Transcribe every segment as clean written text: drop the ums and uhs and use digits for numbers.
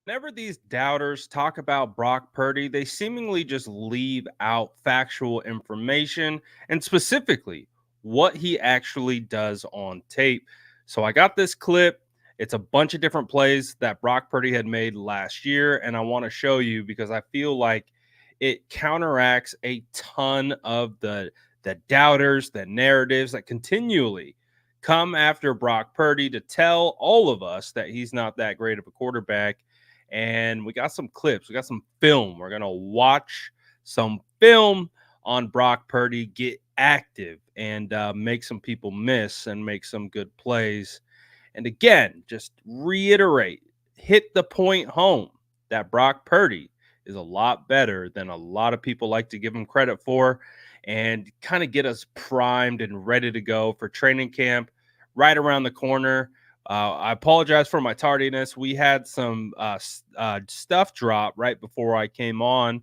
Whenever these doubters talk about Brock Purdy, they seemingly just leave out factual information and specifically what he actually does on tape. So I got this clip. It's a bunch of different plays that Brock Purdy had made last year, and I want to show you because I feel like it counteracts a ton of the doubters, the narratives that continually come after Brock Purdy to tell all of us that he's not that great of a quarterback. And we got some clips, we got some film. We're gonna watch some film on Brock Purdy get active and make some people miss and make some good plays. And again, just reiterate, hit the point home that Brock Purdy is a lot better than a lot of people like to give him credit for, and kind of get us primed and ready to go for training camp right around the corner. I apologize for my tardiness. We had some stuff drop right before I came on.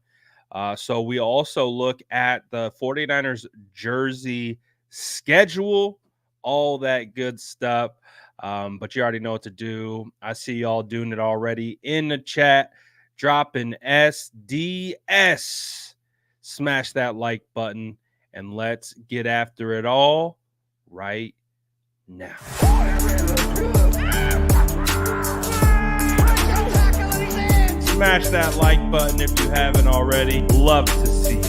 So we also look at the 49ers jersey schedule, all that good stuff. But you already know what to do. I see y'all doing it already in the chat, dropping SDS. Smash that like button and let's get after it all right now. Smash that like button if you haven't already. Love to see it.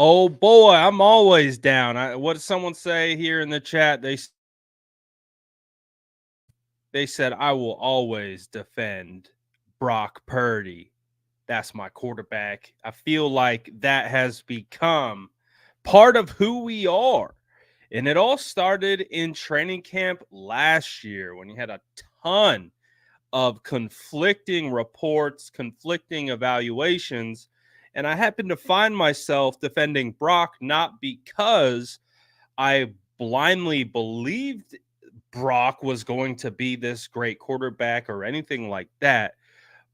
Oh boy, I'm always down. What did someone say here in the chat? They said I will always defend Brock Purdy. That's my quarterback. I feel like that has become part of who we are. And it all started in training camp last year when you had a ton of conflicting reports, conflicting evaluations. And I happened to find myself defending Brock not because I blindly believed Brock was going to be this great quarterback or anything like that,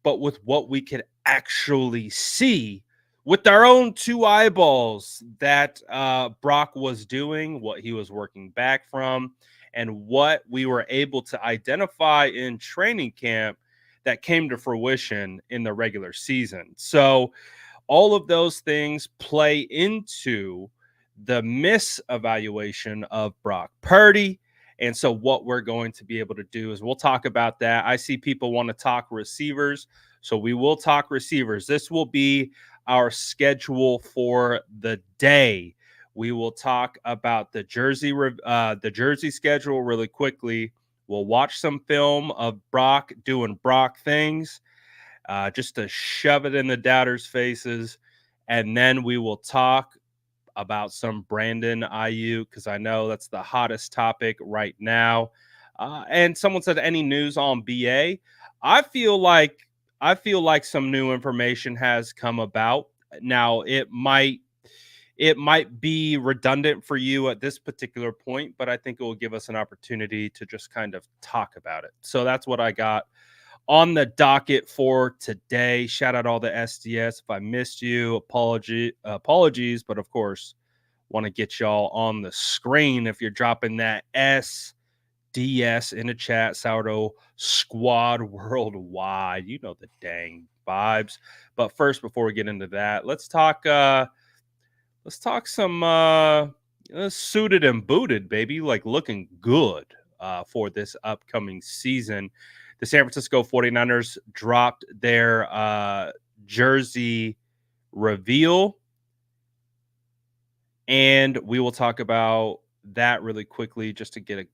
but with what we could actually see with our own two eyeballs that Brock was doing, what he was working back from, and what we were able to identify in training camp that came to fruition in the regular season. So all of those things play into the misevaluation of Brock Purdy. And so, what we're going to be able to do is we'll talk about that. I see people want to talk receivers. So, we will talk receivers. This will be our schedule for the day. We will talk about the jersey schedule really quickly. We'll watch some film of Brock doing Brock things, just to shove it in the doubters' faces. And then we will talk about some Brandon Aiyuk because I know that's the hottest topic right now. And someone said, any news on BA? I feel like some new information has come about. Now it might be redundant for you at this particular point, but I think it will give us an opportunity to just kind of talk about it. So that's what I got on the docket for today. Shout out all the SDS. If I missed you, apologies, but of course, want to get y'all on the screen if you're dropping that SDS in the chat. Sourdough Squad Worldwide. You know the dang vibes. But first, before we get into that, let's talk some suited and booted, baby, like looking good for this upcoming season. The San Francisco 49ers dropped their jersey reveal, and we will talk about that really quickly just to get a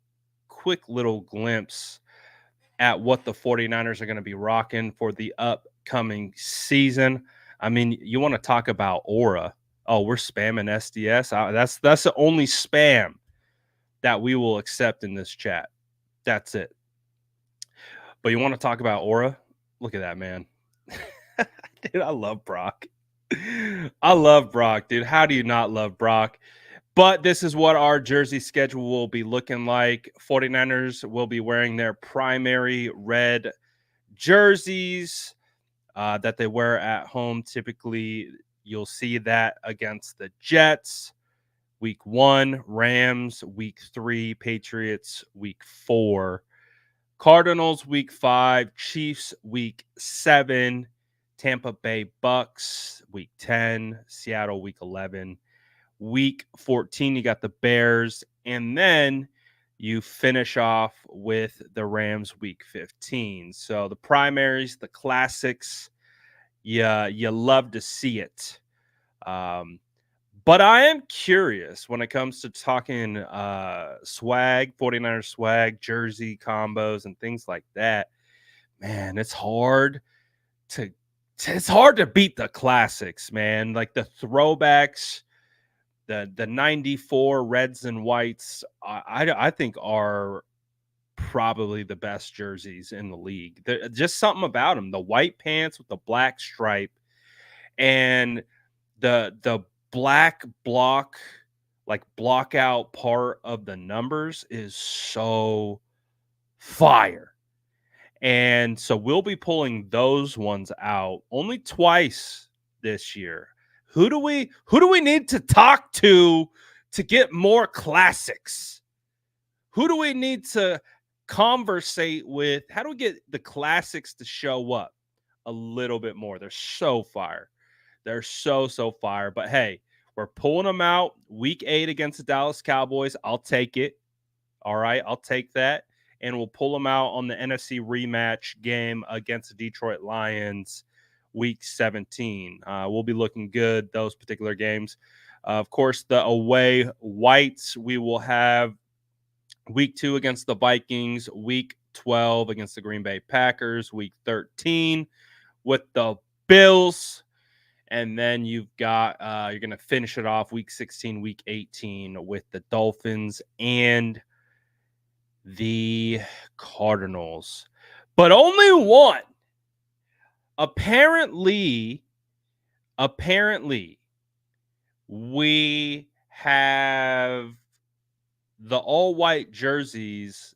quick little glimpse at what the 49ers are going to be rocking for the upcoming season. I mean, you want to talk about aura. Oh, we're spamming SDS. That's the only spam that we will accept in this chat. That's it. But you want to talk about aura? Look at that, man. Dude, I love Brock. I love Brock, dude. How do you not love Brock? But this is what our jersey schedule will be looking like. 49ers will be wearing their primary red jerseys that they wear at home. Typically, you'll see that against the Jets, week 1, Rams, week 3, Patriots, week 4, Cardinals, week 5, Chiefs, week 7, Tampa Bay Bucks, week 10, Seattle, week 11, week 14, you got the Bears, and then you finish off with the Rams week 15. So the primaries, the classics, you love to see it. But I am curious when it comes to talking swag, 49ers swag, jersey combos, and things like that. Man, it's hard to beat the classics, man. Like the throwbacks, the 94 reds and whites, I think are probably the best jerseys in the league. Just something about them. The white pants with the black stripe and the black block, like block out part of the numbers is so fire. And so we'll be pulling those ones out only twice this year. Who do we need to talk to get more classics? Who do we need to conversate with? How do we get the classics to show up a little bit more? They're so fire. They're so fire. But hey, we're pulling them out week 8 against the Dallas Cowboys. I'll take it. All right, I'll take that. And we'll pull them out on the NFC rematch game against the Detroit Lions week 17. We'll be looking good those particular games. Of course, the away whites, we will have week 2 against the Vikings, week 12 against the Green Bay Packers, week 13 with the Bills. And then you've got, you're going to finish it off week 16, week 18 with the Dolphins and the Cardinals. But only one. Apparently, we have the all-white jerseys.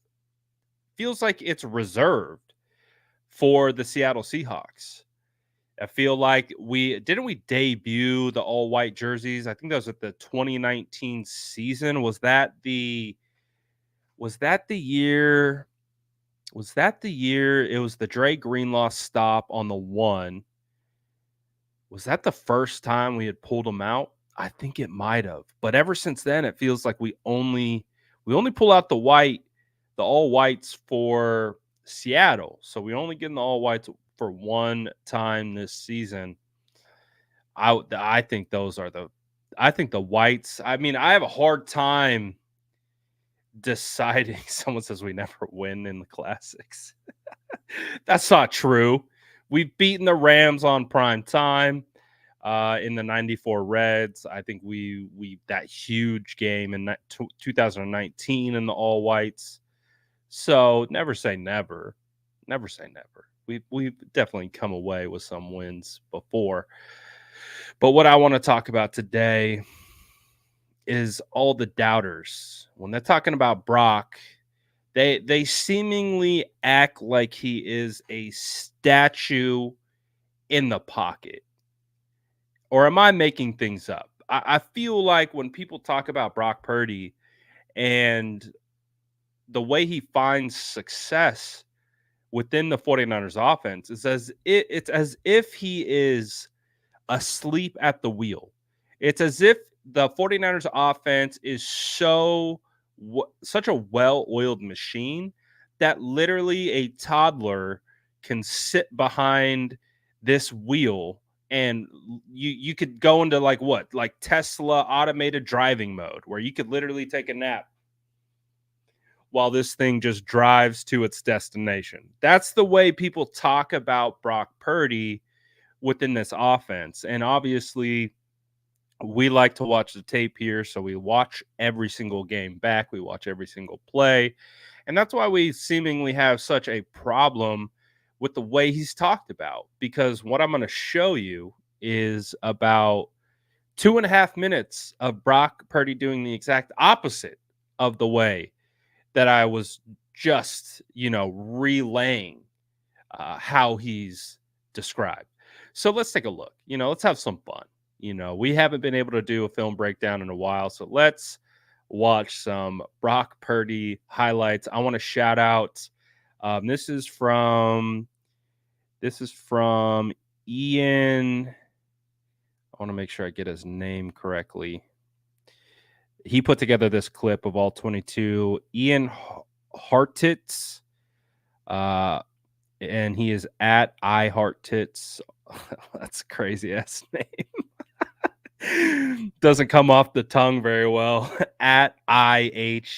Feels like it's reserved for the Seattle Seahawks. I feel like we debut the all white jerseys. I think that was at the 2019 season. Was that the year? Was that the year? It was the Dre Greenlaw stop on the 1. Was that the first time we had pulled them out? I think it might have. But ever since then, it feels like we only pull out the all whites for Seattle. So we only get the all whites for one time this season. I think those are the whites. I mean, I have a hard time deciding. Someone says we never win in the classics. That's not true. We've beaten the Rams on prime time in the 94 Reds. I think we that huge game in 2019 in the all whites. So never say never. Never say never. We've definitely come away with some wins before. But what I want to talk about today is all the doubters. When they're talking about Brock, they seemingly act like he is a statue in the pocket. Or am I making things up? I feel like when people talk about Brock Purdy and the way he finds success within the 49ers offense, it's as if he is asleep at the wheel. It's as if the 49ers offense is such a well-oiled machine that literally a toddler can sit behind this wheel and you could go into like Tesla automated driving mode where you could literally take a nap while this thing just drives to its destination. That's the way people talk about Brock Purdy within this offense. And obviously, we like to watch the tape here, so we watch every single game back. We watch every single play. And that's why we seemingly have such a problem with the way he's talked about. Because what I'm going to show you is about 2.5 minutes of Brock Purdy doing the exact opposite of the way that I was just, relaying how he's described. So let's take a look. Let's have some fun. We haven't been able to do a film breakdown in a while, so let's watch some Brock Purdy highlights. I want to shout out. This is from Ian. I want to make sure I get his name correctly. He put together this clip of all 22. Ian Hartitz, and he is at iHeartTits. That's a crazy ass name. Doesn't come off the tongue very well. At IHARTITZ.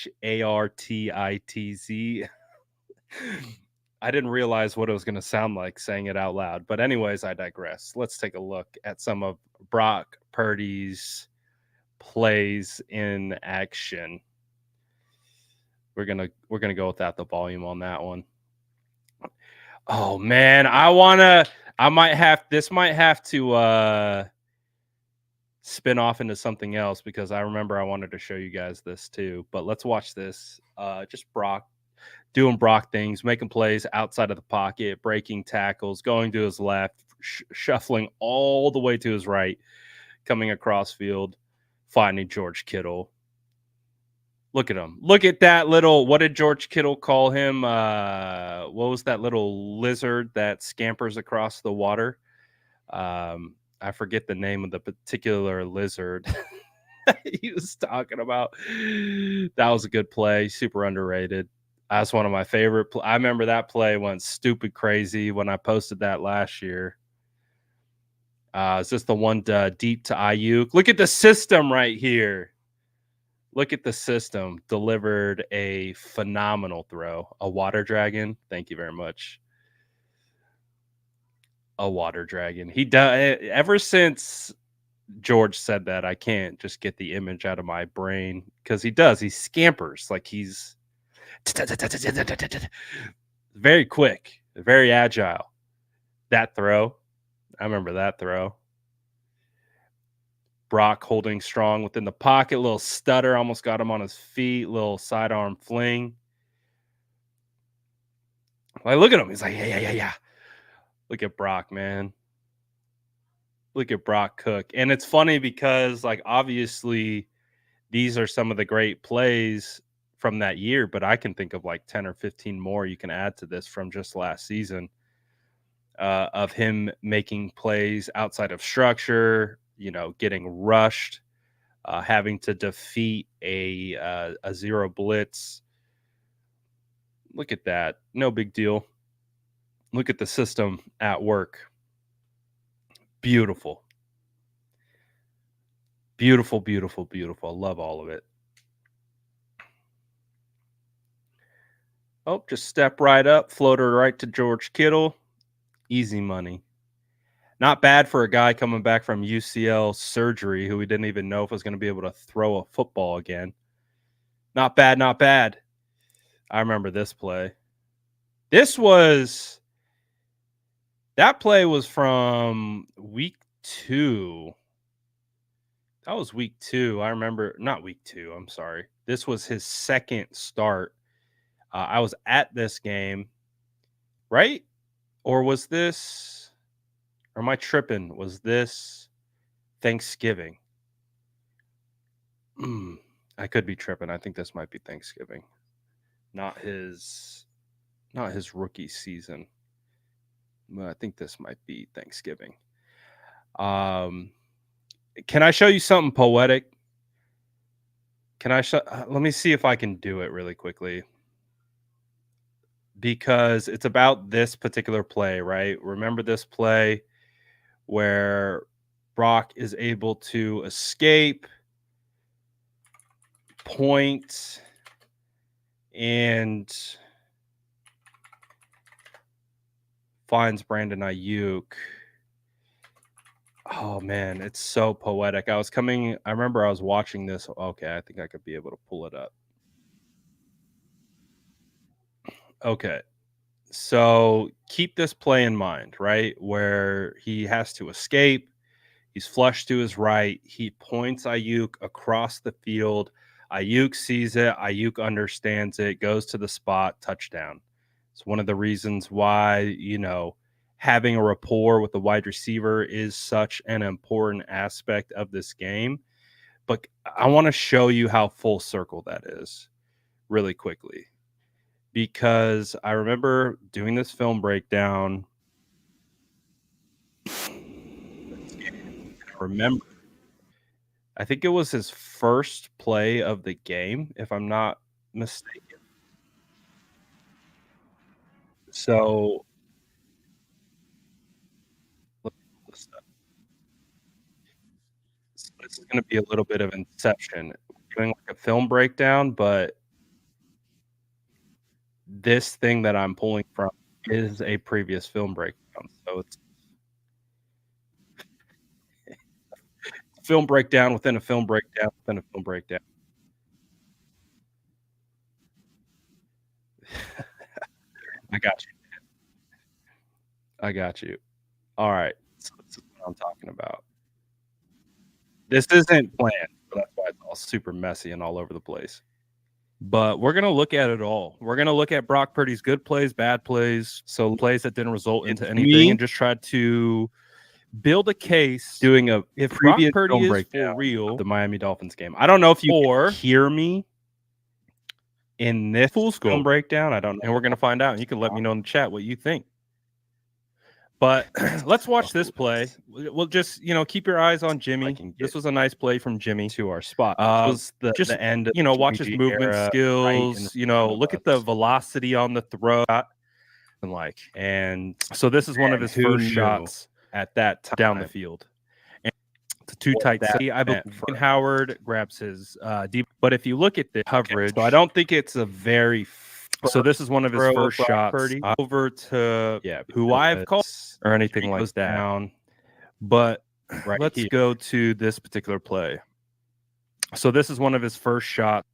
I didn't realize what it was going to sound like saying it out loud. But anyways, I digress. Let's take a look at some of Brock Purdy's plays in action. We're gonna go without the volume on that one. Oh man, this might have to spin off into something else, because I remember I wanted to show you guys this too. But let's watch this. Just Brock doing Brock things, making plays outside of the pocket, breaking tackles, going to his left, shuffling all the way to his right, coming across field, finding George Kittle. Look at him. Look at that little, what did George Kittle call him? What was that little lizard that scampers across the water? I forget the name of the particular lizard he was talking about. That was a good play. Super underrated. That's one of my favorite. I remember that play went stupid crazy when I posted that last year. It's just the one deep to Aiyuk. Look at the system right here. Look at the system. Delivered a phenomenal throw. A water dragon. Thank you very much. A water dragon. He does. Ever since George said that, I can't just get the image out of my brain, because he does. He scampers like he's very quick, very agile. That throw. I remember that throw. Brock holding strong within the pocket. Little stutter. Almost got him on his feet. Little sidearm fling. Like, look at him. He's like, yeah. Look at Brock, man. Look at Brock cook. And it's funny because, like, obviously these are some of the great plays from that year, but I can think of like 10 or 15 more you can add to this from just last season, of him making plays outside of structure, getting rushed, having to defeat a zero blitz. Look at that. No big deal. Look at the system at work. Beautiful. Beautiful, beautiful, beautiful. I love all of it. Oh, just step right up, floater right to George Kittle. Easy money. Not bad for a guy coming back from UCL surgery who we didn't even know if was going to be able to throw a football again. Not bad, not bad. I remember this play. That play was from week 2. That was week 2. I remember, not week 2. I'm sorry. This was his second start. I was at this game, right? Or was this, or am I tripping? Was this Thanksgiving? I could be tripping. I think this might be Thanksgiving. Not his rookie season. Well, I think this might be Thanksgiving. Can I show you something poetic? Let me see if I can do it really quickly, because it's about this particular play, right? Remember this play where Brock is able to escape, point, and finds Brandon Aiyuk. Oh man, it's so poetic. I remember I was watching this. Okay, I think I could be able to pull it up. Okay. So keep this play in mind, right? Where he has to escape. He's flushed to his right. He points Aiyuk across the field. Aiyuk sees it. Aiyuk understands it, goes to the spot, touchdown. It's one of the reasons why, having a rapport with the wide receiver is such an important aspect of this game. But I want to show you how full circle that is really quickly, because I remember doing this film breakdown. I think it was his first play of the game, if I'm not mistaken. So let me pull this up. So this is going to be a little bit of Inception. We're doing like a film breakdown, but this thing that I'm pulling from is a previous film breakdown. So it's film breakdown within a film breakdown within a film breakdown. I got you. I got you. All right. So this is what I'm talking about. This isn't planned, so that's why it's all super messy and all over the place. But we're gonna look at it all. We're gonna look at Brock Purdy's good plays, bad plays, so plays that didn't result into anything, and just try to build a case doing a if Brock Purdy is for real, the Miami Dolphins game. I don't know if you can hear me in this full film breakdown. I don't know, and we're gonna find out. And you can let me know in the chat what you think. But let's watch this play. We'll just, keep your eyes on Jimmy. This was a nice play from Jimmy to our spot. This was the end. Watch his movement skills. Look at the velocity on the throw, and so this is one of his first shots at that time down the field. And it's a too tight set. I believe Howard grabs his deep. But if you look at the coverage, so I don't think it's a very. So this is one of his first shots over to who I've called or anything like that. Down. But let's go to this particular play. So this is one of his first shots.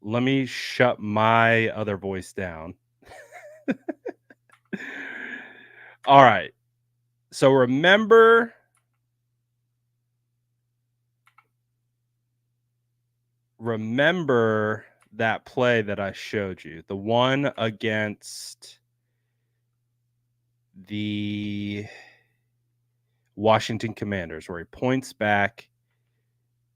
Let me shut my other voice down. All right. So remember that play that I showed you, the one against the Washington Commanders, where he points back,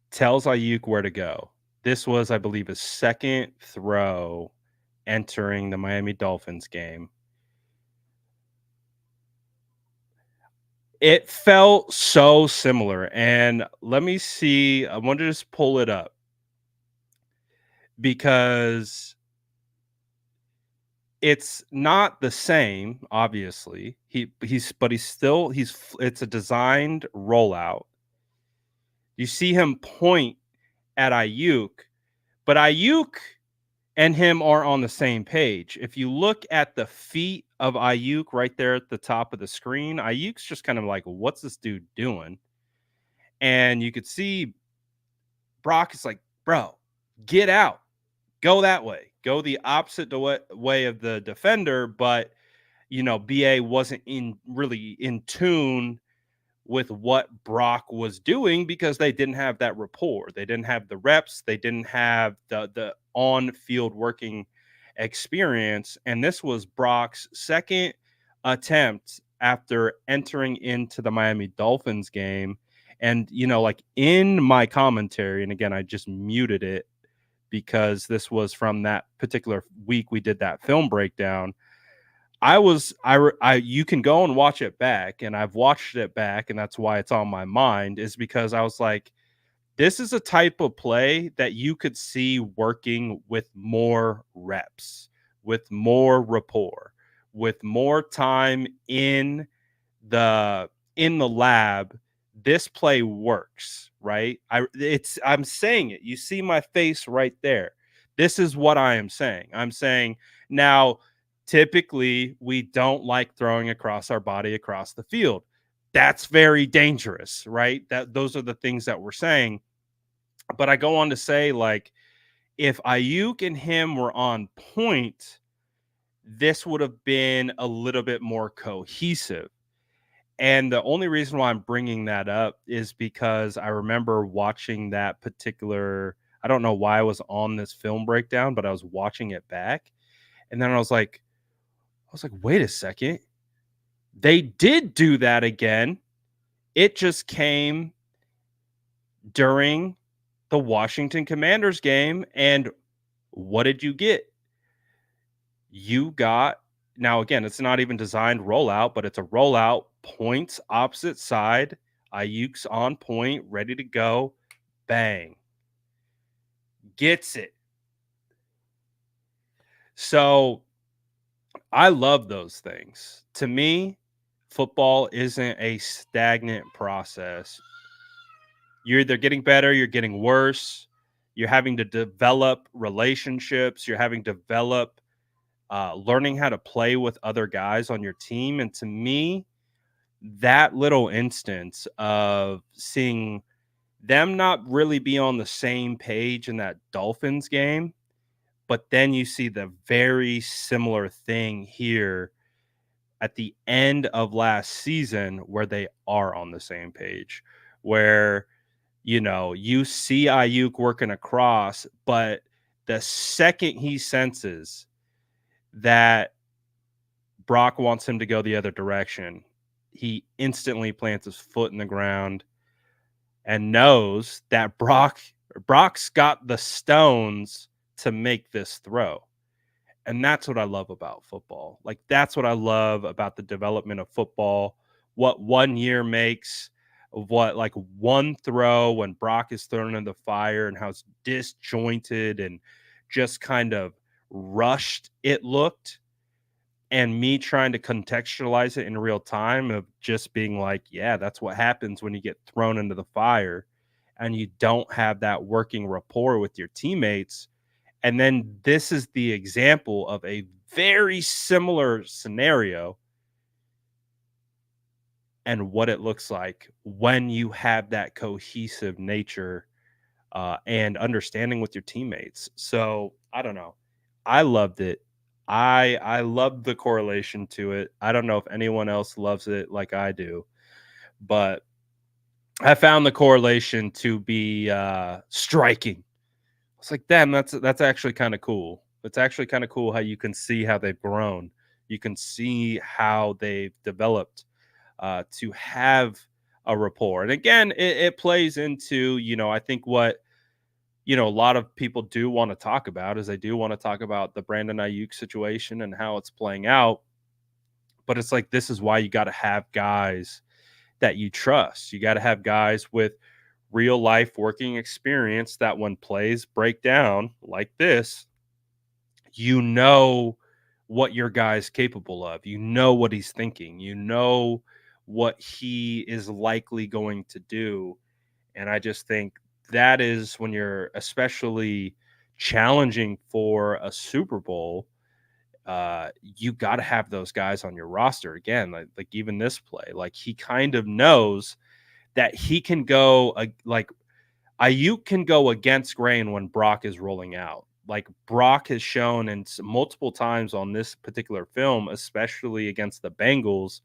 tells Aiyuk where to go. This was, I believe, his second throw entering the Miami Dolphins game. It felt so similar. And let me see. I want to just pull it up, because it's not the same, obviously. It's a designed rollout. You see him point at Aiyuk, but Aiyuk and him are on the same page. If you look at the feet of Aiyuk right there at the top of the screen, Aiyuk's just kind of like, what's this dude doing? And you could see Brock is like, bro, get out. Go that way. Go the opposite way of the defender. But, BA wasn't really in tune with what Brock was doing, because they didn't have that rapport. They didn't have the reps. They didn't have the on-field working experience. And this was Brock's second attempt after entering into the Miami Dolphins game. And, in my commentary, and again, I just muted it because this was from that particular week we did that film breakdown. You can go and watch it back, and I've watched it back, and that's why it's on my mind, is because I was like, this is a type of play that you could see working with more reps, with more rapport, with more time in the lab. This play works, right? I'm saying it. You see my face right there. This is what I am saying. I'm saying now, typically we don't like throwing across our body across the field. That's very dangerous, right? Those are the things that we're saying. But I go on to say, like, if Aiyuk and him were on point, this would have been a little bit more cohesive. And the only reason why I'm bringing that up is because I remember watching that particular, I don't know why I was on this film breakdown, but I was watching it back. And then I was like, was like, wait a second. They did do that again. It just came during the Washington Commanders game. And what did you get? You got, now again, it's not even designed rollout, but it's a rollout, points opposite side. Aiyuk's on point, ready to go. Bang. Gets it. So I love those things. To me, football isn't a stagnant process. You're either getting better, you're getting worse. You're having to develop relationships. You're having to develop learning how to play with other guys on your team. And to me, that little instance of seeing them not really be on the same page in that Dolphins game, but then you see the very similar thing here at the end of last season where they are on the same page, where, you see Aiyuk working across, but the second he senses that Brock wants him to go the other direction, he instantly plants his foot in the ground and knows that Brock's got the stones to make this throw. And that's what I love about football. Like, that's what I love about the development of football. What 1 year makes of what, like, one throw when Brock is thrown in the fire and how it's disjointed and just kind of rushed it looked. And me trying to contextualize it in real time of just being like, yeah, that's what happens when you get thrown into the fire and you don't have that working rapport with your teammates. And then this is the example of a very similar scenario and what it looks like when you have that cohesive nature and understanding with your teammates. So I don't know. I loved it. I loved the correlation to it. I don't know if anyone else loves it like I do, but I found the correlation to be striking. It's like, damn, that's actually kind of cool. It's actually kind of cool how you can see how they've grown. You can see how they've developed to have a rapport. And again, it plays into, I think what, a lot of people do want to talk about is they do want to talk about the Brandon Aiyuk situation and how it's playing out. But it's like, this is why you got to have guys that you trust. You got to have guys with real life working experience that when plays break down like this, you know what your guy's capable of. You know what he's thinking. You know what he is likely going to do. And I just think that is when you're especially challenging for a Super Bowl, you got to have those guys on your roster. Again, like even this play, like he kind of knows that he can go like Aiyuk can go against grain when Brock is rolling out. Like Brock has shown in multiple times on this particular film, especially against the Bengals,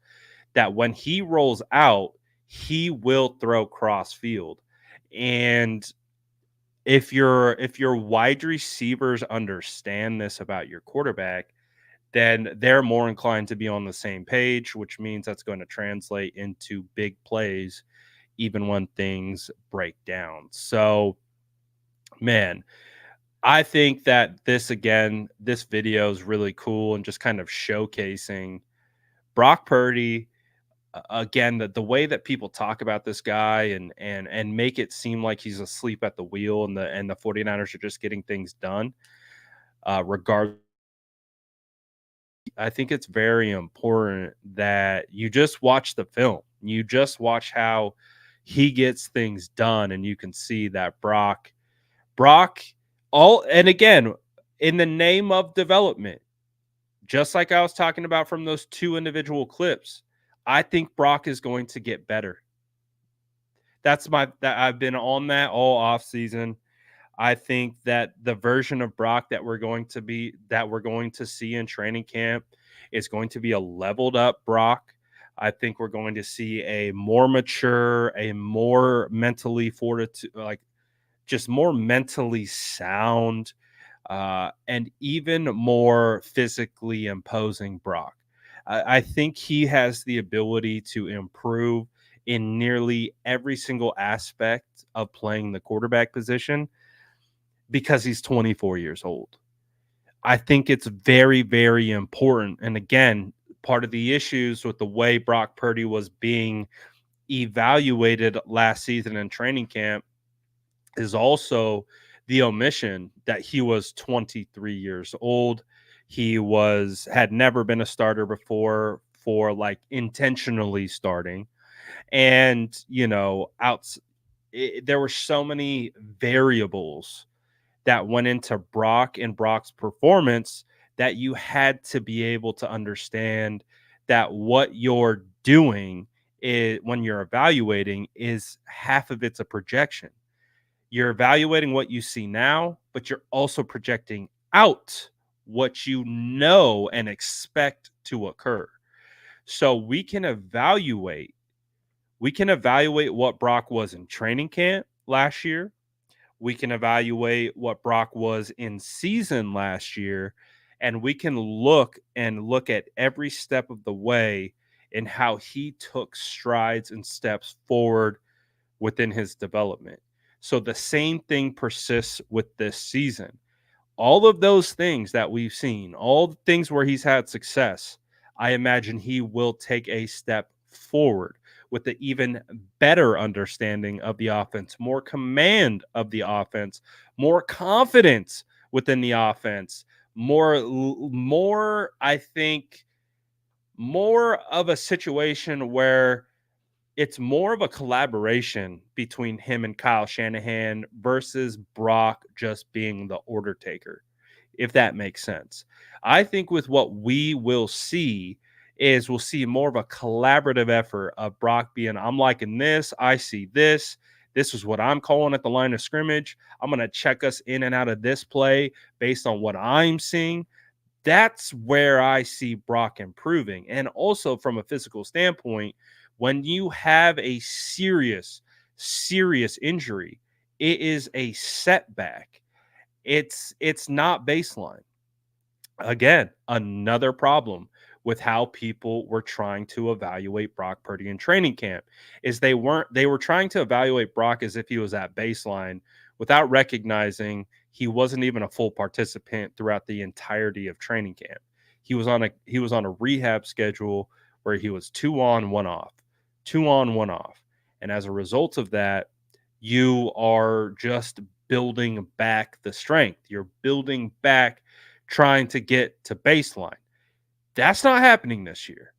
that when he rolls out, he will throw cross field. And if your wide receivers understand this about your quarterback, then they're more inclined to be on the same page, which means that's going to translate into big plays even when things break down. So, man, I think that this video is really cool and just kind of showcasing Brock Purdy. Again, the way that people talk about this guy and make it seem like he's asleep at the wheel and the 49ers are just getting things done. Regardless, I think it's very important that you just watch the film. You just watch how he gets things done, and you can see that Brock, all and again, in the name of development, just like I was talking about from those two individual clips, I think Brock is going to get better. That I've been on that all off season. I think that the version of Brock that we're going to see in training camp is going to be a leveled up Brock. I think we're going to see a more mature, a more mentally fortitude, like just more mentally sound, and even more physically imposing Brock. I think he has the ability to improve in nearly every single aspect of playing the quarterback position because he's 24 years old. I think it's very, very important. And again, part of the issues with the way Brock Purdy was being evaluated last season in training camp is also the omission that he was 23 years old. He had never been a starter before for like intentionally starting. And, there were so many variables that went into Brock and Brock's performance that you had to be able to understand that what you're doing is when you're evaluating is half of it's a projection. You're evaluating what you see now, but you're also projecting out what you know and expect to occur. So we can evaluate what Brock was in training camp last year. We can evaluate what Brock was in season last year, and we can look at every step of the way in how he took strides and steps forward within his development. So the same thing persists with this season. All of those things that we've seen, all the things where he's had success, I imagine he will take a step forward with an even better understanding of the offense, more command of the offense, more confidence within the offense, more I think more of a situation where it's more of a collaboration between him and Kyle Shanahan versus Brock just being the order taker, if that makes sense. I think with what we will see is we'll see more of a collaborative effort of Brock being, I'm liking this, I see this. This is what I'm calling at the line of scrimmage. I'm going to check us in and out of this play based on what I'm seeing. That's where I see Brock improving. And also from a physical standpoint, when you have a serious, serious injury, it is a setback. It's not baseline. Again, another problem with how people were trying to evaluate Brock Purdy in training camp is they were trying to evaluate Brock as if he was at baseline without recognizing he wasn't even a full participant throughout the entirety of training camp. He was on a rehab schedule where he was 2 on, 1 off, 2 on, 1 off. And as a result of that, you are just building back the strength. You're building back trying to get to baseline. That's not happening this year.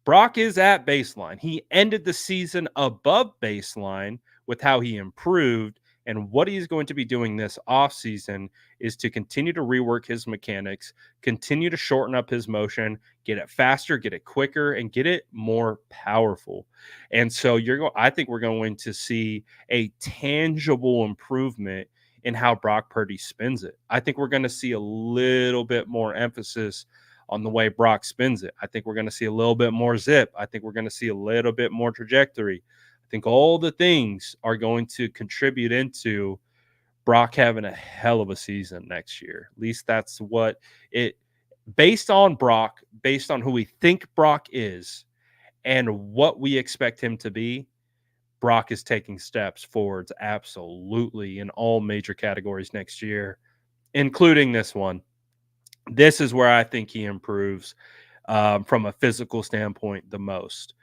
Brock is at baseline. He ended the season above baseline with how he improved. And what he's going to be doing this offseason is to continue to rework his mechanics, continue to shorten up his motion, get it faster, get it quicker, and get it more powerful. And so I think we're going to see a tangible improvement in how Brock Purdy spins it. I think we're going to see a little bit more emphasis on the way Brock spins it. I think we're going to see a little bit more zip. I think we're going to see a little bit more trajectory. I think all the things are going to contribute into Brock having a hell of a season next year. At least that's what it based on Brock, based on who we think Brock is and what we expect him to be. Brock is taking steps forwards absolutely in all major categories next year, including this one. This is where I think he improves from a physical standpoint the most.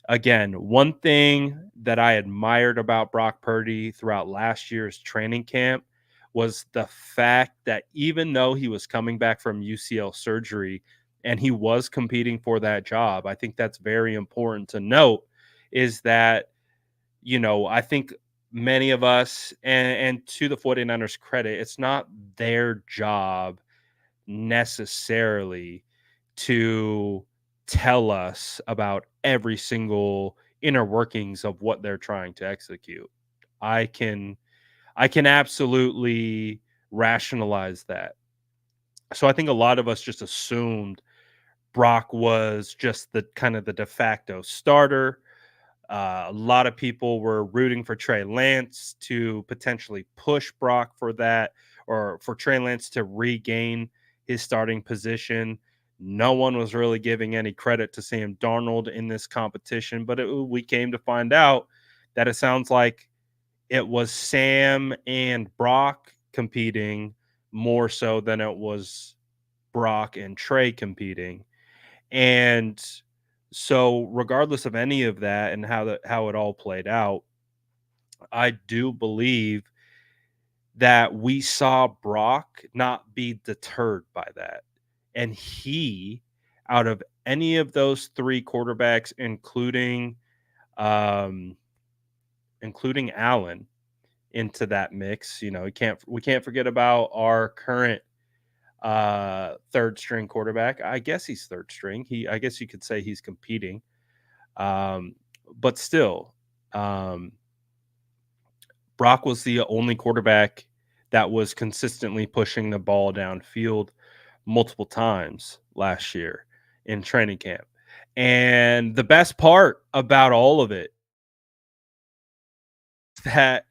Again, one thing that I admired about Brock Purdy throughout last year's training camp was the fact that even though he was coming back from UCL surgery and he was competing for that job, I think that's very important to note is that, I think many of us, and to the 49ers credit, it's not their job necessarily to tell us about every single inner workings of what they're trying to execute. I can absolutely rationalize that. So I think a lot of us just assumed Brock was just the kind of the de facto starter. A lot of people were rooting for Trey Lance to potentially push Brock for that or for Trey Lance to regain his starting position. No one was really giving any credit to Sam Darnold in this competition, but we came to find out that it sounds like it was Sam and Brock competing more so than it was Brock and Trey competing. And so regardless of any of that and how it all played out, I do believe that we saw Brock not be deterred by that. And he, out of any of those three quarterbacks, um, including Allen into that mix, we can't forget about our current third string quarterback. I guess he's third string. I guess you could say he's competing. Um, but still, Brock was the only quarterback that was consistently pushing the ball downfield multiple times last year in training camp. And the best part about all of it is that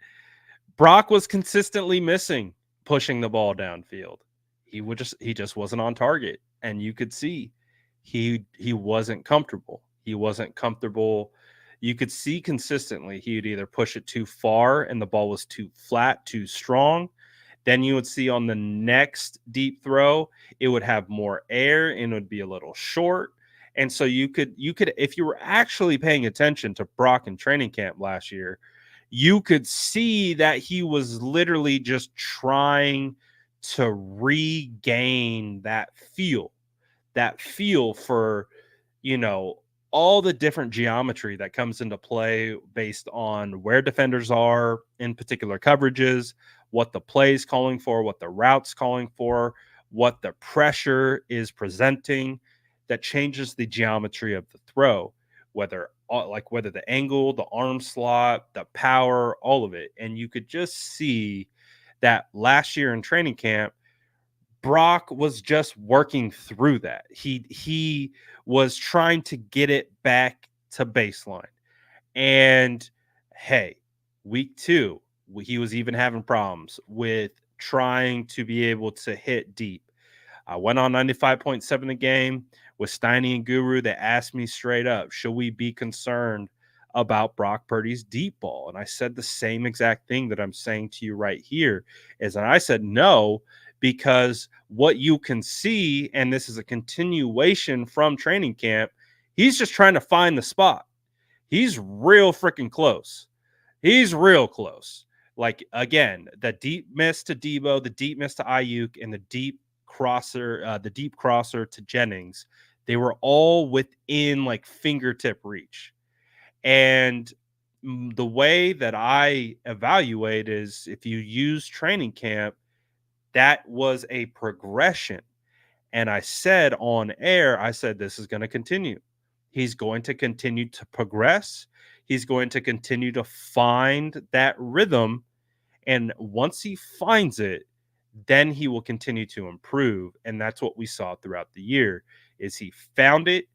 Brock was consistently missing pushing the ball downfield. He just wasn't on target, and you could see he wasn't comfortable. He wasn't comfortable. You could see consistently he'd either push it too far and the ball was too flat, too strong. Then you would see on the next deep throw, it would have more air and it would be a little short. And so you could if you were actually paying attention to Brock in training camp last year, you could see that he was literally just trying to regain that feel for, you know, all the different geometry that comes into play based on where defenders are in particular coverages, what the play is calling for, what the route's calling for, what the pressure is presenting, that changes the geometry of the throw, whether the angle, the arm slot, the power, all of it. And you could just see that last year in training camp, Brock was just working through that. He was trying to get it back to baseline. And hey, week 2, he was even having problems with trying to be able to hit deep. I went on 95.7 a game with Steiny and Guru. They asked me straight up, should we be concerned about Brock Purdy's deep ball? And I said the same exact thing that I'm saying to you right here is, and I said no, because what you can see, and this is a continuation from training camp, he's just trying to find the spot. He's real freaking close. He's real close. Like, again, the deep miss to Debo, the deep miss to Aiyuk, and the deep crosser to Jennings, they were all within like fingertip reach. And the way that I evaluate is if you use training camp, that was a progression. And I said on air, I said, this is going to continue. He's going to continue to progress. He's going to continue to find that rhythm. And once he finds it, then he will continue to improve. And that's what we saw throughout the year is he found it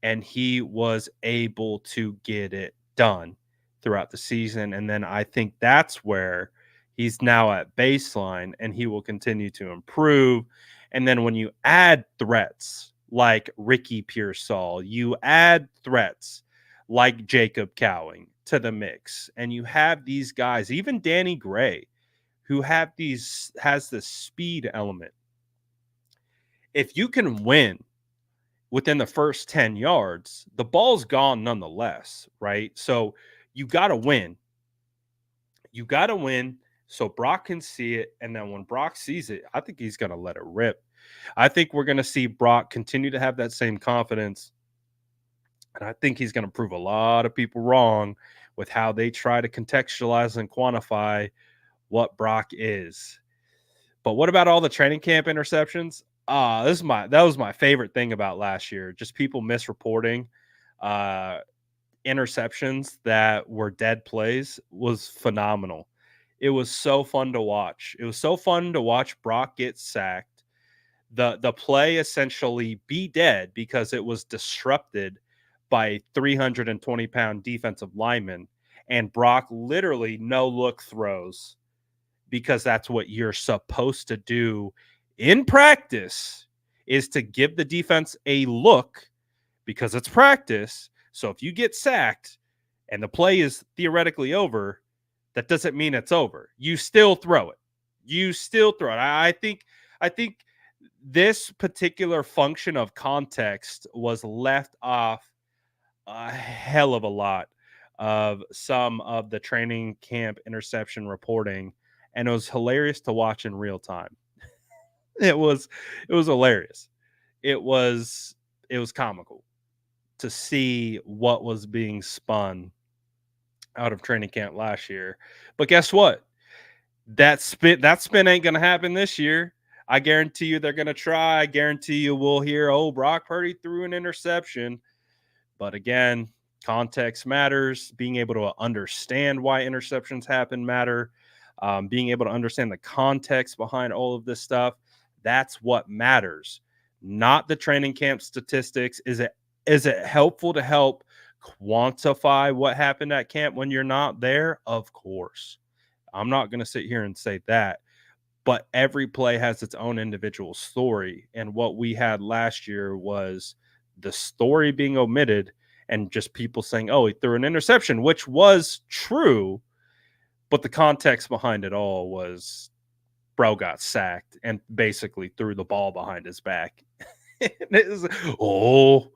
and he was able to get it done throughout the season. And then I think that's where he's now at baseline and he will continue to improve. And then when you add threats like Ricky Pearsall, you add threats like Jacob Cowing to the mix, and you have these guys, even Danny Gray, who has this speed element. If you can win within the first 10 yards, the ball's gone nonetheless, right? So you got to win. You got to win so Brock can see it. And then when Brock sees it, I think he's going to let it rip. I think we're going to see Brock continue to have that same confidence. And I think he's going to prove a lot of people wrong with how they try to contextualize and quantify what Brock is. But what about all the training camp interceptions? That was my favorite thing about last year. Just people misreporting interceptions that were dead plays was phenomenal. It was so fun to watch. It was so fun to watch Brock get sacked. The play essentially be dead because it was disrupted by a 320-pound defensive lineman, and Brock literally no look throws because that's what you're supposed to do in practice, is to give the defense a look because it's practice. So if you get sacked and the play is theoretically over, that doesn't mean it's over. You still throw it. You still throw it. I think this particular function of context was left off a hell of a lot of some of the training camp interception reporting, and it was hilarious to watch in real time. It was hilarious. It was comical to see what was being spun out of training camp last year. But guess what? That spin ain't gonna happen this year. I guarantee you they're gonna try. I guarantee you we'll hear, oh, Brock Purdy threw an interception. But again, context matters. Being able to understand why interceptions happen matter. Being able to understand the context behind all of this stuff. That's what matters. Not the training camp statistics. Is it helpful to help quantify what happened at camp when you're not there? Of course. I'm not going to sit here and say that, but every play has its own individual story. And what we had last year was the story being omitted and just people saying, oh, he threw an interception, which was true. But the context behind it all was bro got sacked and basically threw the ball behind his back. Oh,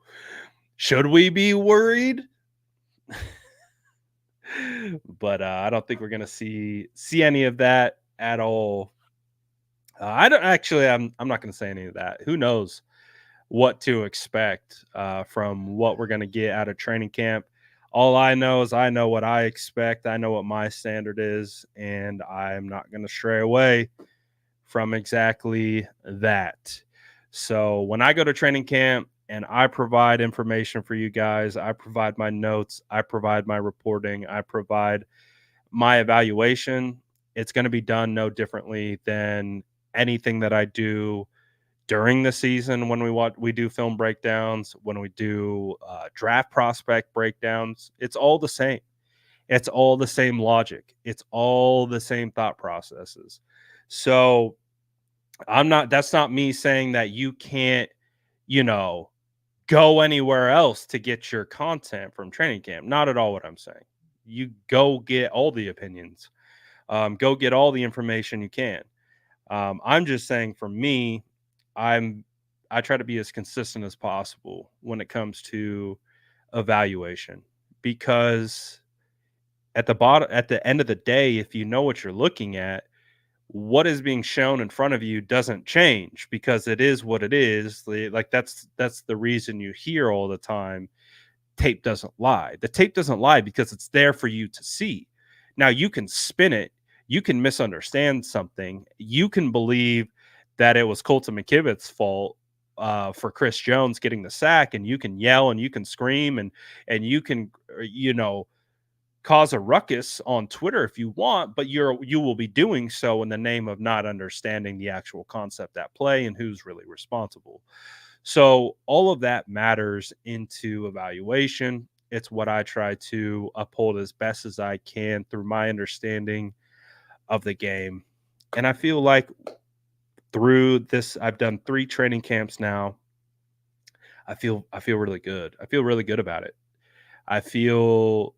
should we be worried? But I don't think we're gonna see any of that at all. I don't actually. I'm not gonna say any of that. Who knows what to expect from what we're gonna get out of training camp? All I know is I know what I expect. I know what my standard is, and I'm not gonna stray away from exactly that. So when I go to training camp and I provide information for you guys, I provide my notes, I provide my reporting, I provide my evaluation, it's going to be done no differently than anything that I do during the season when we do film breakdowns, when we do draft prospect breakdowns. It's all the same. It's all the same logic. It's all the same thought processes. So that's not me saying that you can't, you know, go anywhere else to get your content from training camp. Not at all what I'm saying. You go get all the opinions. Go get all the information you can. I'm just saying for me, I try to be as consistent as possible when it comes to evaluation, because at the end of the day, if you know what you're looking at, what is being shown in front of you doesn't change because it is what it is. Like that's the reason you hear all the time, tape doesn't lie. The tape doesn't lie because it's there for you to see. Now you can spin it, you can misunderstand something, you can believe that it was Colton McKivitt's fault for Chris Jones getting the sack, and you can yell and you can scream and you can cause a ruckus on Twitter if you want, but you will be doing so in the name of not understanding the actual concept at play and who's really responsible. So all of that matters into evaluation. It's what I try to uphold as best as I can through my understanding of the game. And I feel like through this, I've done 3 training camps now. I feel really good. I feel really good about it. I feel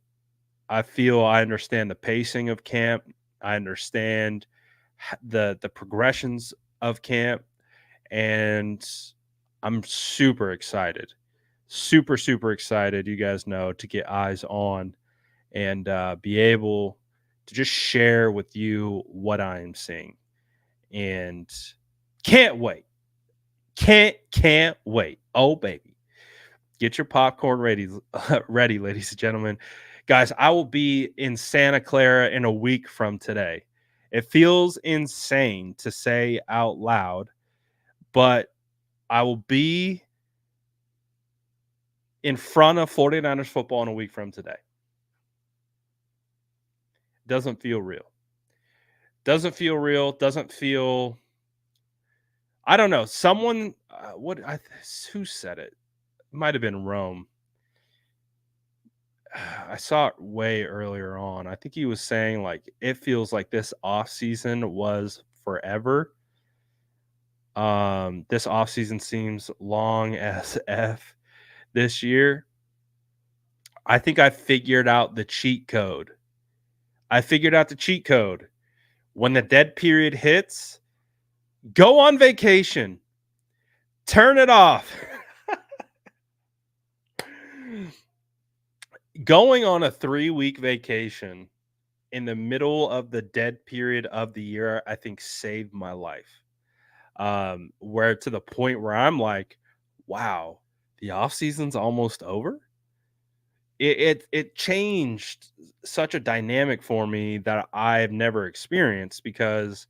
I understand the pacing of camp. I understand the progressions of camp, and I'm super excited, super excited. You guys know, to get eyes on and be able to just share with you what I am seeing, and can't wait, can't wait. Oh baby, get your popcorn ready, ready, ladies and gentlemen. Guys, I will be in Santa Clara in a week from today. It feels insane to say out loud, but I will be in front of 49ers football in a week from today. Doesn't feel real. Doesn't feel real. Doesn't feel. I don't know. Someone, who said it? It might have been Rome. I saw it way earlier on. I think he was saying like it feels like this off season was forever. This off season seems long as f this year. I think I figured out the cheat code. I figured out the cheat code. When the dead period hits, go on vacation. Turn it off. Going on a 3-week vacation in the middle of the dead period of the year, I think saved my life. Where to the point where I'm like, wow, the off season's almost over. It changed such a dynamic for me that I've never experienced because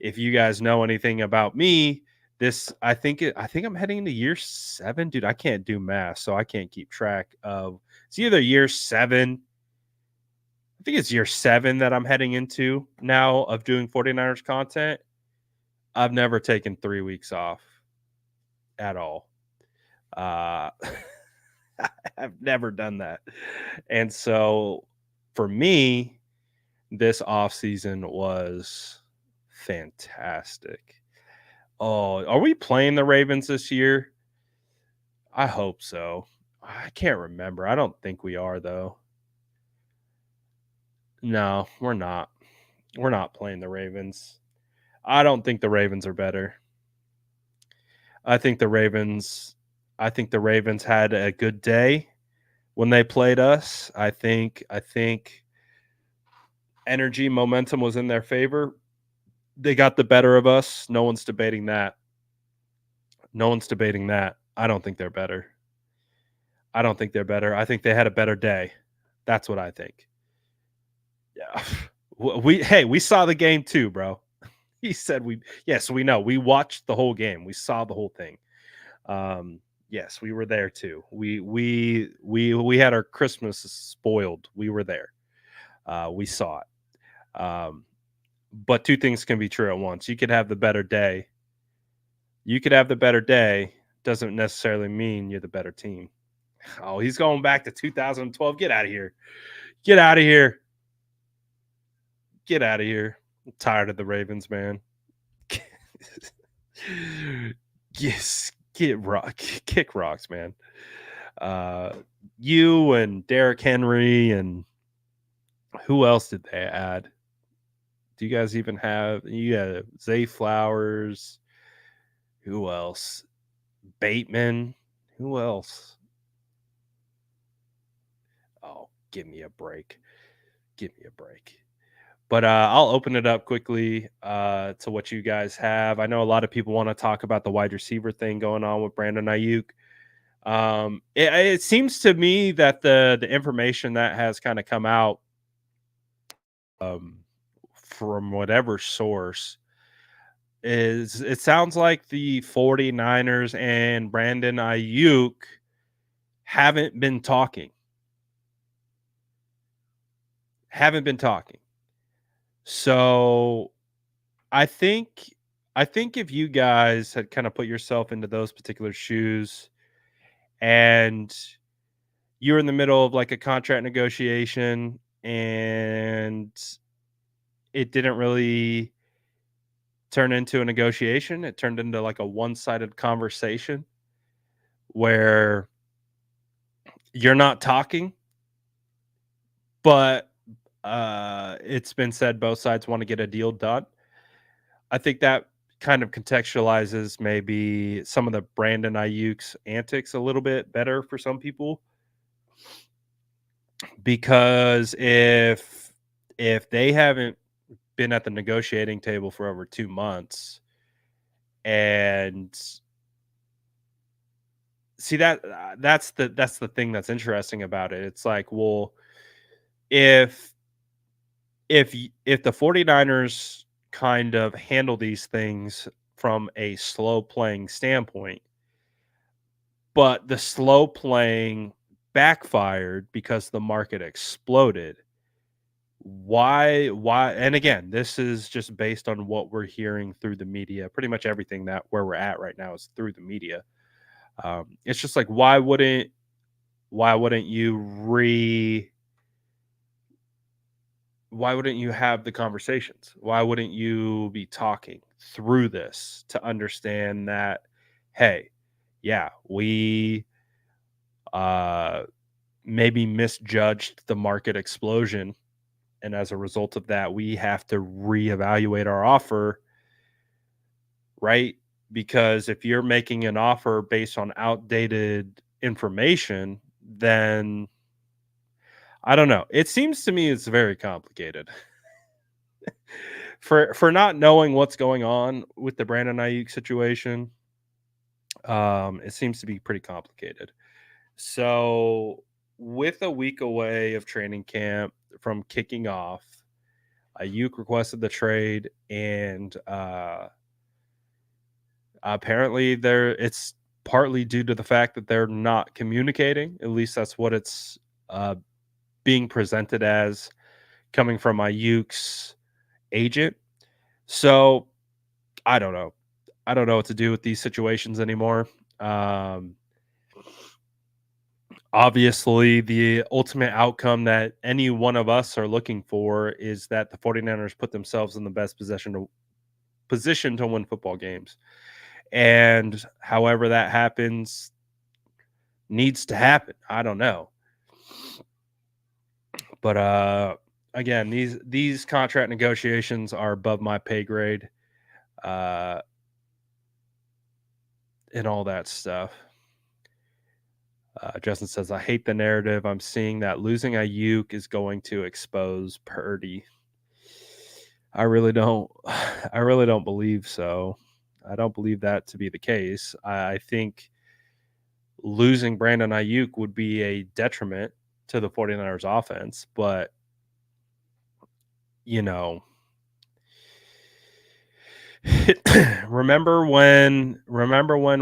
if you guys know anything about me, I think I'm heading into year 7, dude. I can't do math, so I can't keep track of. It's either year 7. I think it's year 7 that I'm heading into now of doing 49ers content. I've never taken 3 weeks off at all. Uh, I've never done that. And so for me, this off season was fantastic. Oh, are we playing the Ravens this year? I hope so. I can't remember. I don't think we are though. No, we're not. We're not playing the Ravens. I don't think the Ravens are better. I think the Ravens I think the Ravens had a good day when they played us. I think energy momentum was in their favor. They got the better of us. No one's debating that. No one's debating that. I don't think they're better. I don't think they're better. I think they had a better day. That's what I think. Yeah. We saw the game too, bro. He said we yes, we know. We watched the whole game. We saw the whole thing. Yes, we were there too. We had our Christmas spoiled. We were there. We saw it. But two things can be true at once. You could have the better day. You could have the better day. Doesn't necessarily mean you're the better team. Oh, he's going back to 2012. Get out of here. Get out of here. Get out of here. I'm tired of the Ravens, man. Yes, kick rocks, man. You and Derrick Henry and who else did they add? Do you guys even have Zay Flowers? Who else? Bateman? Who else? Oh, give me a break. Give me a break. But I'll open it up quickly to what you guys have. I know a lot of people want to talk about the wide receiver thing going on with Brandon Aiyuk. It seems to me that the information that has kind of come out from whatever source is it sounds like the 49ers and Brandon Aiyuk haven't been talking. Haven't been talking. So I think if you guys had kind of put yourself into those particular shoes and you're in the middle of like a contract negotiation and it didn't really turn into a negotiation, it turned into like a one-sided conversation where you're not talking, but it's been said both sides want to get a deal done. I think that kind of contextualizes maybe some of the Brandon Ayuk's antics a little bit better for some people because if they haven't been at the negotiating table for over 2 months and see that's the thing that's interesting about it. It's like, well, if if the 49ers kind of handle these things from a slow playing standpoint, but the slow playing backfired because the market exploded. Why and again, this is just based on what we're hearing through the media. Pretty much everything that where we're at right now is through the media. It's just like why wouldn't you why wouldn't you have the conversations? Why wouldn't you be talking through this to understand that, hey, yeah, we uh, maybe misjudged the market explosion. And as a result of that, we have to reevaluate our offer, right? Because if you're making an offer based on outdated information, then I don't know. It seems to me it's very complicated. For not knowing what's going on with the Brandon Aiyuk situation, it seems to be pretty complicated. So, with a week away of training camp from kicking off, Aiyuk requested the trade, and apparently it's partly due to the fact that they're not communicating. At least that's what it's uh, being presented as, coming from Aiyuk's agent. So I don't know. I don't know what to do with these situations anymore. Um, Obviously, the ultimate outcome that any one of us are looking for is that the 49ers put themselves in the best position to win football games. And however that happens needs to happen. I don't know. But again, these contract negotiations are above my pay grade. Uh and all that stuff. Justin says, I hate the narrative. I'm seeing that losing Aiyuk is going to expose Purdy. I really don't. I really don't believe so. I don't believe that to be the case. I think losing Brandon Aiyuk would be a detriment to the 49ers offense. But, you know, remember when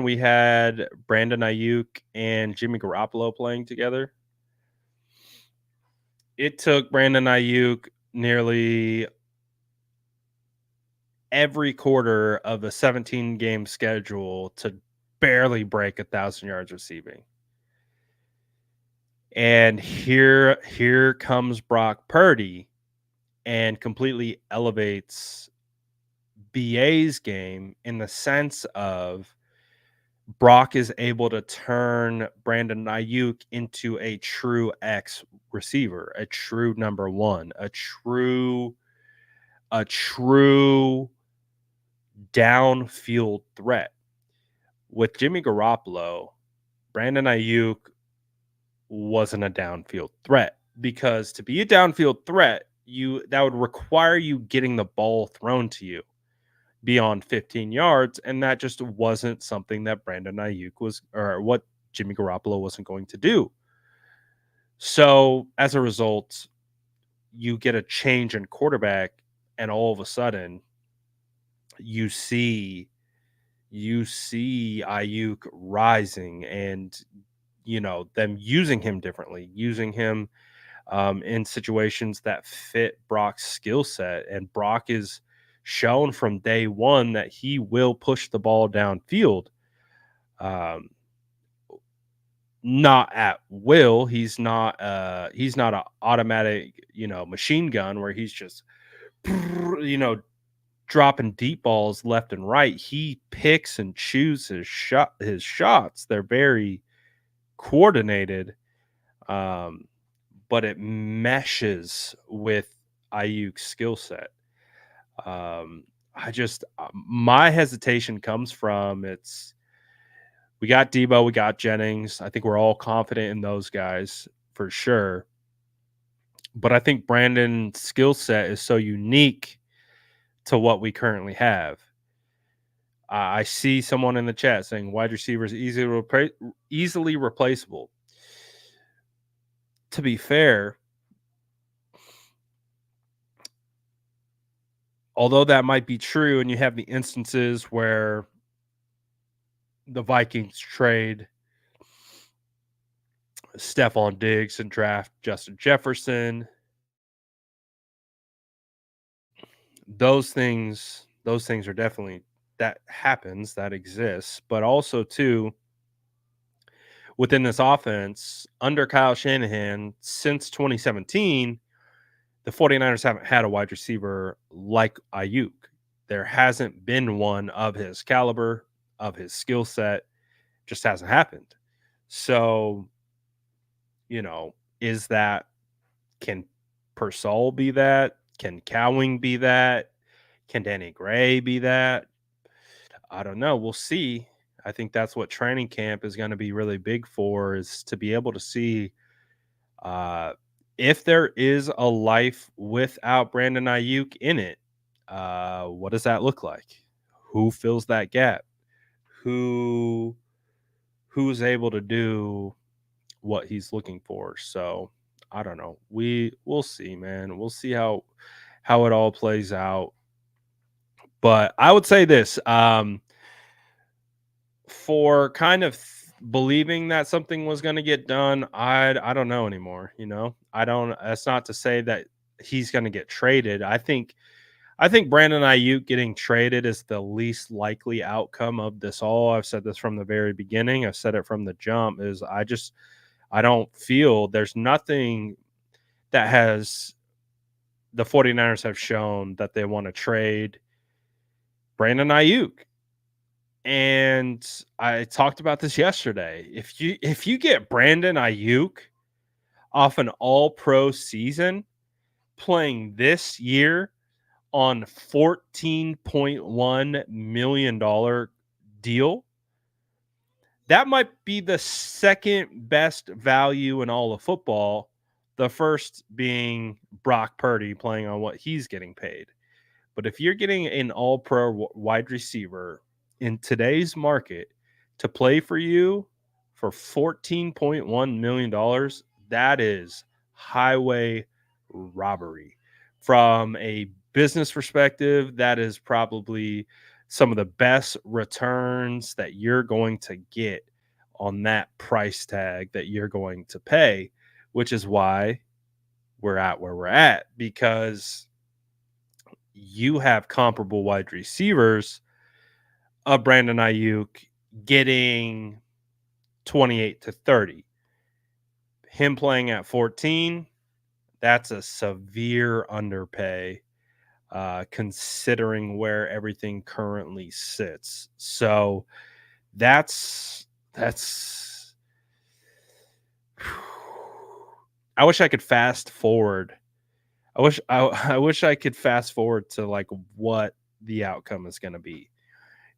we had Brandon Aiyuk and Jimmy Garoppolo playing together? It took Brandon Aiyuk nearly every quarter of a 17 game schedule to barely break 1,000 yards receiving. And here comes Brock Purdy and completely elevates BA's game in the sense of Brock is able to turn Brandon Aiyuk into a true X receiver, a true number one, a true downfield threat. With Jimmy Garoppolo, Brandon Aiyuk wasn't a downfield threat, because to be a downfield threat, that would require you getting the ball thrown to you beyond 15 yards, and that just wasn't something that Brandon Aiyuk was, or what Jimmy Garoppolo wasn't going to do. So as a result, you get a change in quarterback, and all of a sudden you see Aiyuk rising, and them using him differently, using him in situations that fit Brock's skill set. And Brock is shown from day one that he will push the ball downfield. Um, Not at will. He's not an automatic, machine gun where he's just, dropping deep balls left and right. He picks and chooses his shots. They're very coordinated. Um, but it meshes with Aiyuk's skill set. My hesitation comes from, we got Debo, we got Jennings. I think we're all confident in those guys for sure. But I think Brandon's skill set is so unique to what we currently have. I see someone in the chat saying wide receivers easily replaceable. To be fair, although that might be true, and you have the instances where the Vikings trade Stephon Diggs and draft Justin Jefferson, those things are definitely, that happens, that exists. But also too, within this offense under Kyle Shanahan since 2017, the 49ers haven't had a wide receiver like Aiyuk. There hasn't been one of his caliber, of his skill set. Just hasn't happened. So, is that, can Persol be that? Can Cowing be that? Can Danny Gray be that? I don't know. We'll see. I think that's what training camp is going to be really big for, is to be able to see uh, if there is a life without Brandon Ayuk in it. What does that look like? Who fills that gap? Who's able to do what he's looking for? So I don't know. We'll see, man. We'll see how it all plays out. But I would say this, for kind of believing that something was going to get done, I don't know anymore. I don't. That's not to say that he's going to get traded. I think Brandon Ayuk getting traded is the least likely outcome of this all. I've said this from the very beginning. I've said it from the jump. I don't feel there's nothing that has the 49ers have shown that they want to trade Brandon Ayuk. And I talked about this yesterday. If you get Brandon Ayuk off an all-pro season playing this year on $14.1 million deal, that might be the second best value in all of football. The first being Brock Purdy playing on what he's getting paid. But if you're getting an all-pro wide receiver in today's market to play for you for $14.1 million, that is highway robbery. From a business perspective, that is probably some of the best returns that you're going to get on that price tag that you're going to pay, which is why we're at where we're at, because you have comparable wide receivers of Brandon Ayuk getting 28 to 30. Him playing at 14, that's a severe underpay, considering where everything currently sits. So that's I wish I could fast forward. I wish I could fast forward to like what the outcome is going to be,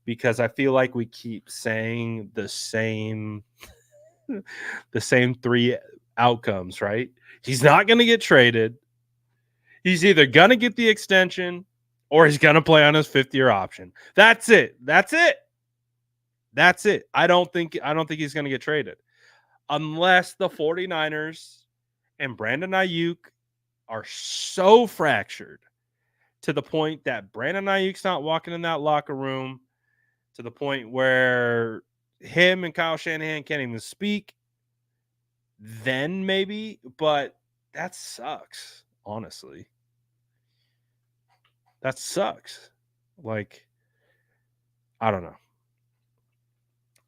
because I feel like we keep saying the same three outcomes, right? He's not going to get traded. He's either going to get the extension or he's going to play on his 5th-year option. That's it. I don't think he's going to get traded unless the 49ers and Brandon Ayuk are so fractured to the point that Brandon Ayuk's not walking in that locker room, to the point where him and Kyle Shanahan can't even speak, then maybe. But that sucks, honestly. That sucks. Like, I don't know.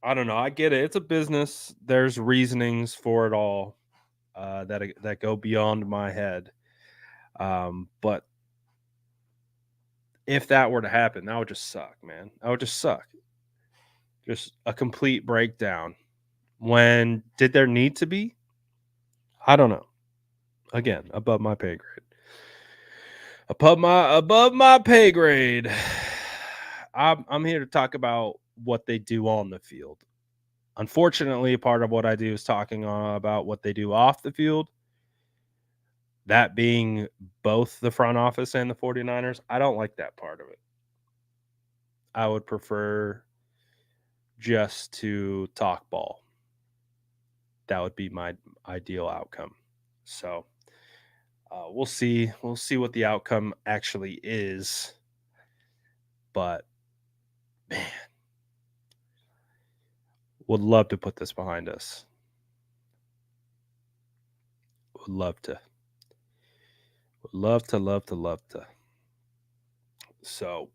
I get it. It's a business. There's reasonings for it all that go beyond my head. But if that were to happen, that would just suck, man. That would just suck. Just a complete breakdown. When did there need to be? I don't know. Again, above my pay grade. Above my pay grade. I'm here to talk about what they do on the field. Unfortunately, part of what I do is talking about what they do off the field. That being both the front office and the 49ers. I don't like that part of it. I would prefer just to talk ball. That would be my ideal outcome. So we'll see. We'll see what the outcome actually is. But man, would love to put this behind us. Would love to. Would love to. So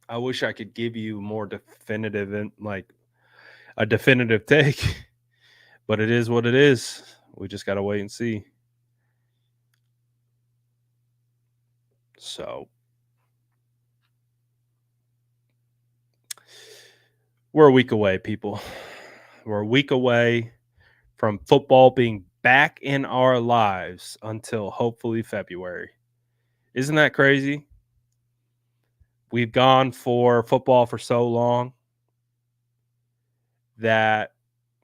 I wish I could give you more definitive and like a definitive take, but it is what it is. We just got to wait and see. So we're a week away, people. We're a week away from football being back in our lives until hopefully February. Isn't that crazy? We've gone for football for so long that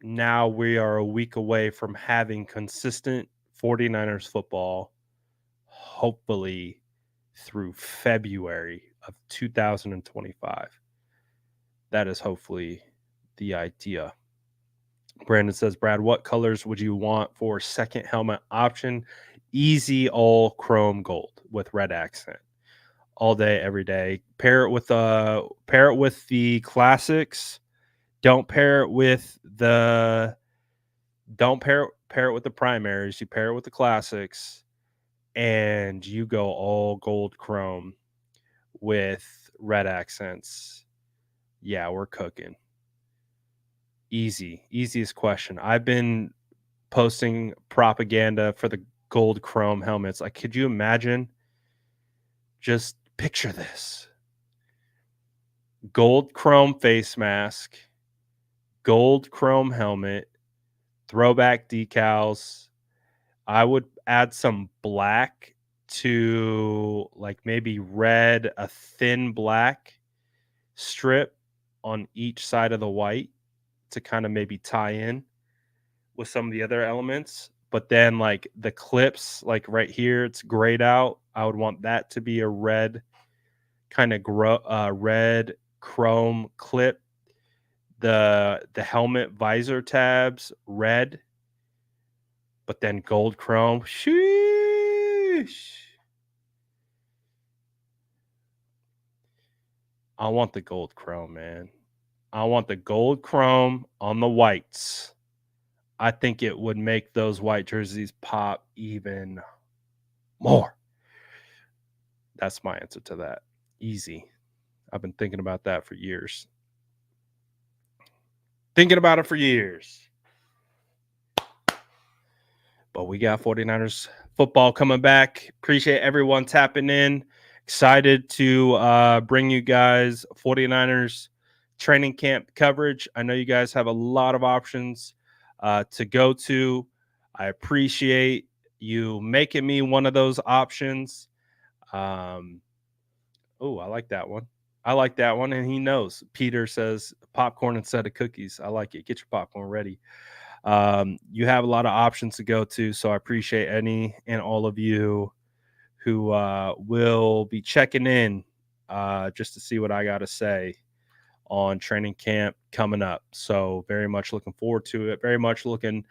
now we are a week away from having consistent 49ers football, hopefully through February of 2025. That is hopefully the idea. Brandon says, Brad, what colors would you want for second helmet option? Easy all chrome gold with red accent. All day, every day. Pair it with the classics. Don't pair it with the primaries. You pair it with the classics, and you go all gold chrome with red accents. Yeah, we're cooking. Easiest question. I've been posting propaganda for the gold chrome helmets. Like, could you imagine? Just picture this. Gold chrome face mask, gold chrome helmet, throwback decals. I would add some black to like maybe red, a thin black strip on each side of the white to kind of maybe tie in with some of the other elements. But then like the clips, like right here, it's grayed out. I would want that to be a red kind of red chrome clip. The helmet visor tabs red, but then gold chrome. Sheesh. I want the gold chrome, man. I want the gold chrome on the whites. I think it would make those white jerseys pop even more. That's my answer to that. Easy. I've been thinking about that for years. But we got 49ers football coming back. Appreciate everyone tapping in. Excited to bring you guys 49ers training camp coverage. I know you guys have a lot of options to go to. I appreciate you making me one of those options. I like that one. And he knows. Peter says popcorn instead of cookies. I like it. Get your popcorn ready. You have a lot of options to go to, so I appreciate any and all of you who will be checking in just to see what I got to say on training camp coming up. So very much looking forward to it. Very much looking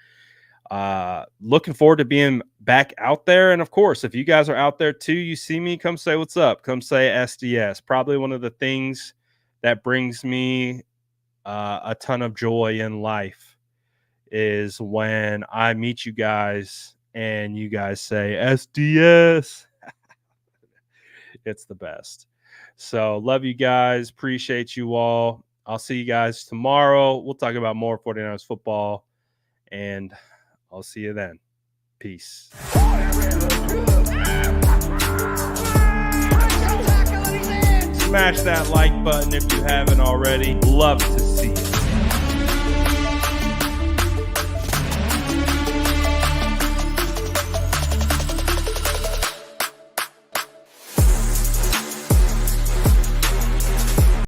forward to being back out there. And of course, if you guys are out there too, you see me, come say what's up. Come say SDS. Probably one of the things that brings me a ton of joy in life is when I meet you guys and you guys say SDS. It's the best. So love you guys. Appreciate you all. I'll see you guys tomorrow. We'll talk about more 49ers football, and I'll see you then. Peace. Smash that like button if you haven't already. Love to see you.